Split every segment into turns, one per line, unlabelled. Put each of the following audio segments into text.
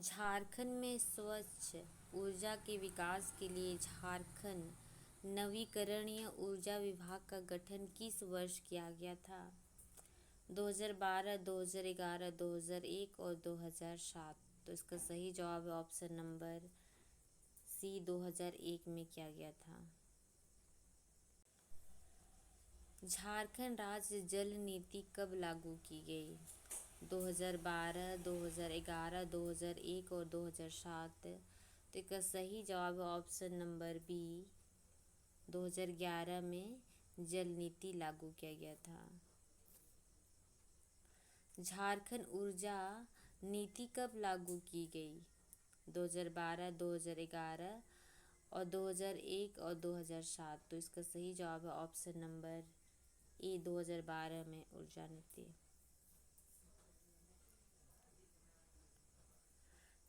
झारखंड में स्वच्छ ऊर्जा के विकास के लिए झारखंड नवीकरणीय ऊर्जा विभाग का गठन किस वर्ष किया गया था? 2012, 2011, 2001 और 2007। तो इसका सही जवाब है ऑप्शन नंबर सी, 2001 में किया गया था। झारखंड राज्य जल नीति कब लागू की गई? 2012, 2011, 2001 और 2007। तो इसका सही जवाब है ऑप्शन नंबर बी, 2011 में जल नीति लागू किया गया था। झारखंड ऊर्जा नीति कब लागू की गई? 2012, 2011 और 2001 और 2007। तो इसका सही जवाब है ऑप्शन नंबर ए, 2012 में ऊर्जा नीति।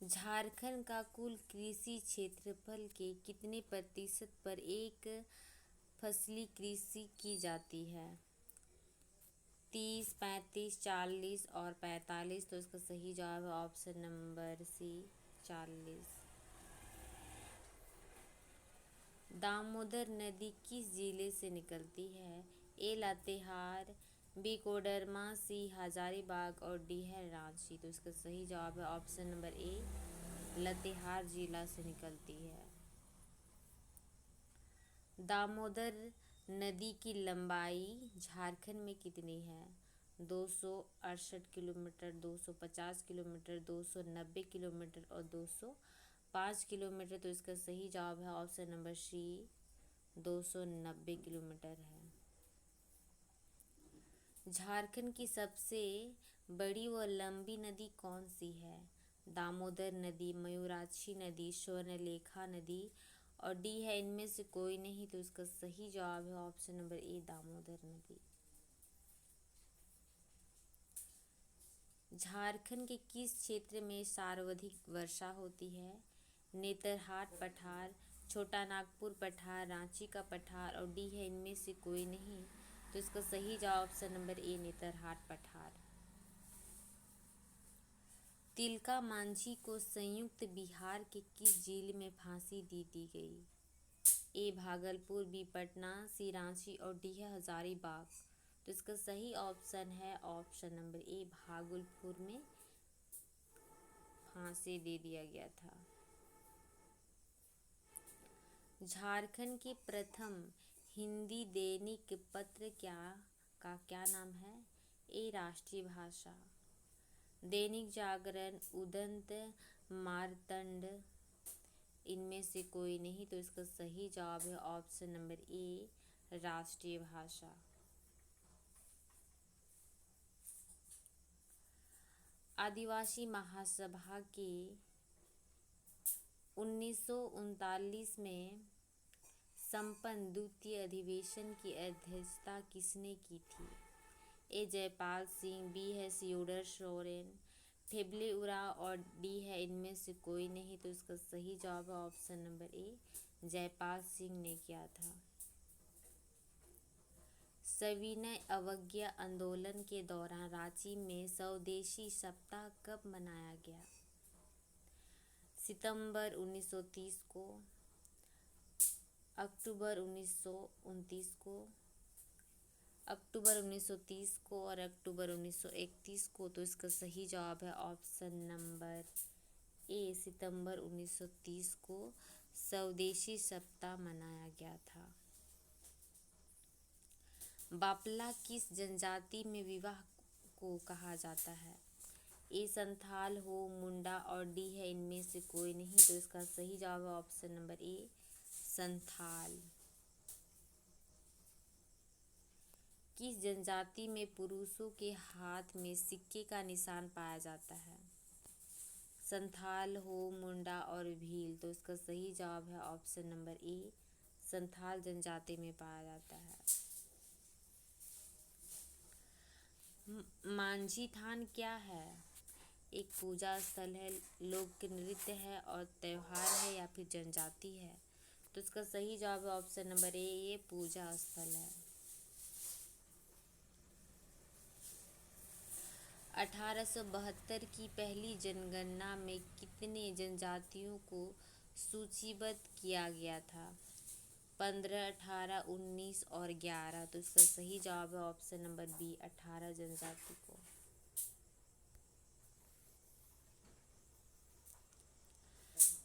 झारखंड का कुल कृषि क्षेत्रफल के कितने प्रतिशत पर एक फसली कृषि की जाती है? 30, 35, 40 और 45। तो इसका सही जवाब है ऑप्शन नंबर सी, 40। दामोदर नदी किस जिले से निकलती है? ए लातेहार, बी कोडरमा, सी हजारीबाग और डी है रांची। तो इसका सही जवाब है ऑप्शन नंबर ए, लातेहार जिला से निकलती है। दामोदर नदी की लंबाई झारखंड में कितनी है? 268 किलोमीटर, 250 किलोमीटर, 290 किलोमीटर और 205 किलोमीटर। तो इसका सही जवाब है ऑप्शन नंबर सी, 290 किलोमीटर है। झारखंड की सबसे बड़ी व लंबी नदी कौन सी है? दामोदर नदी, मयूराक्षी नदी, स्वर्णलेखा नदी और डी है इनमें से कोई नहीं। तो इसका सही जवाब है ऑप्शन नंबर ए, दामोदर नदी। झारखंड के किस क्षेत्र में सर्वाधिक वर्षा होती है? नेतरहाट पठार, छोटा नागपुर पठार, रांची का पठार और डी है इनमें से कोई नहीं। तो इसका सही जवाब ऑप्शन नंबर ए, नेतरहाट पठार। तिलका मांझी को संयुक्त बिहार के किस जिले में फांसी दे दी गई? ए भागलपुर, बी पटना, सी रांची और डी है हजारीबाग। तो इसका सही ऑप्शन है ऑप्शन नंबर ए, भागलपुर में फांसी दे दिया गया था। झारखंड के प्रथम हिंदी दैनिक पत्र क्या नाम है? ए राष्ट्रीय भाषा, दैनिक जागरण, उदंत, मारतंड इनमें से कोई नहीं। तो इसका सही जवाब है ऑप्शन नंबर ए, राष्ट्रीय भाषा। आदिवासी महासभा के 1939 में संपन्न द्वितीय अधिवेशन की अध्यक्षता किसने की थी? ए जयपाल सिंह, बी है सियोडर सोरेन, फेबले उराव और डी है इनमें से कोई नहीं। तो इसका सही जवाब है option number A, Jaipal Singh ने किया था। सविनय अवज्ञा आंदोलन के दौरान रांची में स्वदेशी सप्ताह कब मनाया गया? सितंबर 1930 को, अक्टूबर 1929 को, अक्टूबर 1930 को और अक्टूबर 1931 को। तो इसका सही जवाब है ऑप्शन नंबर ए, सितंबर 1930 को स्वदेशी सप्ताह मनाया गया था। बापला किस जनजाति में विवाह को कहा जाता है? ए संथाल, हो, मुंडा और डी है इनमें से कोई नहीं। तो इसका सही जवाब है ऑप्शन नंबर ए, संथाल। किस जनजाति में पुरुषों के हाथ में सिक्के का निशान पाया जाता है? संथाल, हो, मुंडा और भील। तो इसका सही जवाब है ऑप्शन नंबर ए, संथाल जनजाति में पाया जाता है। मांझी थान क्या है? एक पूजा स्थल है, लोक नृत्य है और त्योहार है या फिर जनजाति है? तो इसका सही जवाब है ऑप्शन नंबर ए, ये पूजा स्थल है। 1872 की पहली जनगणना में कितने जनजातियों को सूचीबद्ध किया गया था? 15, 18, 19 और 11। तो इसका सही जवाब है ऑप्शन नंबर बी, 18 जनजाति को।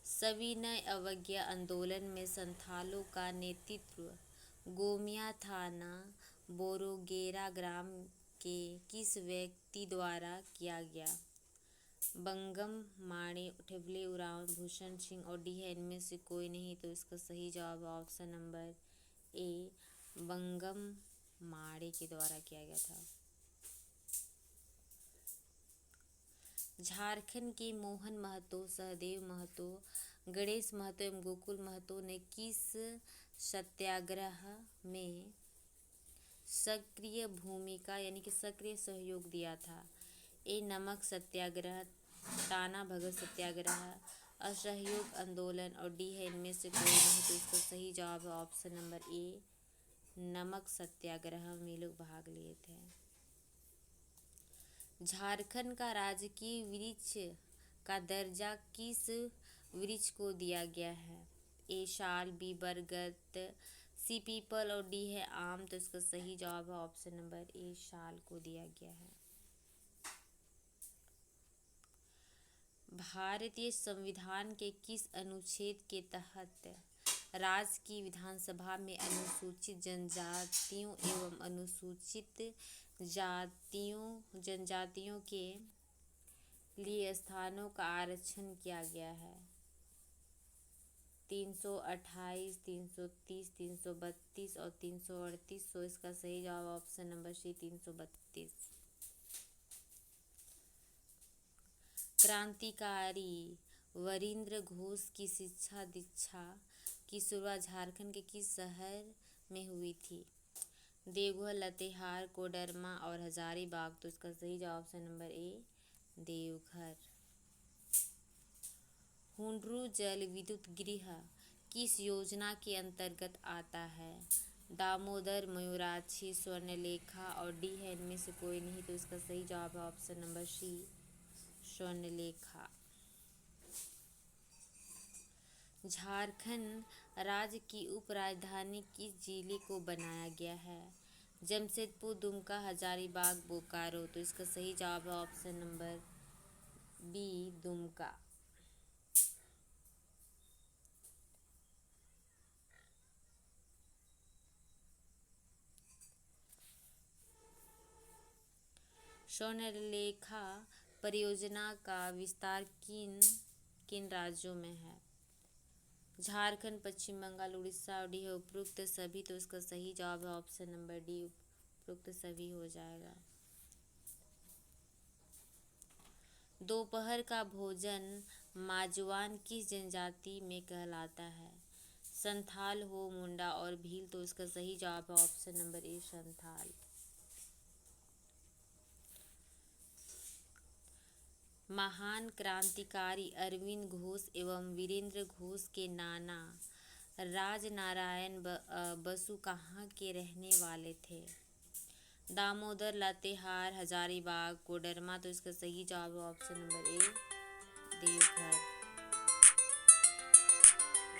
सविनय अवज्ञा आंदोलन में संथालों का नेतृत्व गोमिया थाना बोरोगेरा ग्राम के किस व्यक्ति द्वारा किया गया? बंगम माणे, ठिबले उरांव, भूषण सिंह और डी है इनमें से कोई नहीं। तो इसका सही जवाब है ऑप्शन नंबर ए, बंगम माणे के द्वारा किया गया था। झारखंड के मोहन महतो, सहदेव महतो, गणेश महतो एवं गोकुल महतो ने किस सत्याग्रह में सक्रिय भूमिका यानी कि सक्रिय सहयोग दिया था? ए, नमक सत्याग्रह, टाना भगत सत्याग्रह, असहयोग आंदोलन और डी है इनमें से कोई नहीं। तो इसका सही जवाब है ऑप्शन नंबर ए, नमक सत्याग्रह में लोग भाग लिए थे। झारखंड का राजकीय वृक्ष का दर्जा किस वृक्ष को दिया गया है? ए, शाल, बी, बरगद, सी, पीपल और डी है आम। तो इसका सही जवाब है ऑप्शन नंबर ए, शाल को दिया गया है। भारतीय संविधान के किस अनुच्छेद के तहत राज्य की विधानसभा में अनुसूचित जनजातियों एवं अनुसूचित जनजातियों के लिए स्थानों का आरक्षण किया गया है? 328, 330, 332 और 338। तो इसका सही जवाब ऑप्शन नंबर सी, 332। क्रांतिकारी वरिंद्र घोष की शिक्षा दीक्षा की शुरुआत झारखंड के किस शहर में हुई थी? देवघर, लातेहार, कोडरमा और हजारीबाग। तो इसका सही जवाब option number A, Deoghar. Hundru जल विद्युत गृह किस योजना के अंतर्गत आता है? दामोदर, मयूराक्षी, स्वर्णलेखा और डी है इनमें से कोई नहीं। तो इसका सही जवाब है ऑप्शन नंबर सी, स्वर्णलेखा। झारखंड राज्य की उपराजधानी किस जिले को बनाया गया है? जमशेदपुर, दुमका, हजारीबाग, बोकारो। तो इसका सही जवाब है ऑप्शन नंबर बी, दुमका। स्वर्णलेखा परियोजना का विस्तार किन किन राज्यों में है? झारखंड, पश्चिम बंगाल, उड़ीसा और डी है उपरोक्त सभी। तो इसका सही जवाब है ऑप्शन नंबर डी, उपरोक्त सभी हो जाएगा। दोपहर का भोजन माजवान किस जनजाति में कहलाता है? संथाल, हो, मुंडा और भील। तो इसका सही जवाब है ऑप्शन नंबर ए, संथाल। महान क्रांतिकारी अरविंद घोष एवं वीरेंद्र घोष के नाना राजनारायण बसु कहाँ के रहने वाले थे? दामोदर, लातेहार, हजारीबाग, कोडरमा। तो इसका सही जवाब है ऑप्शन नंबर ए, देवघर।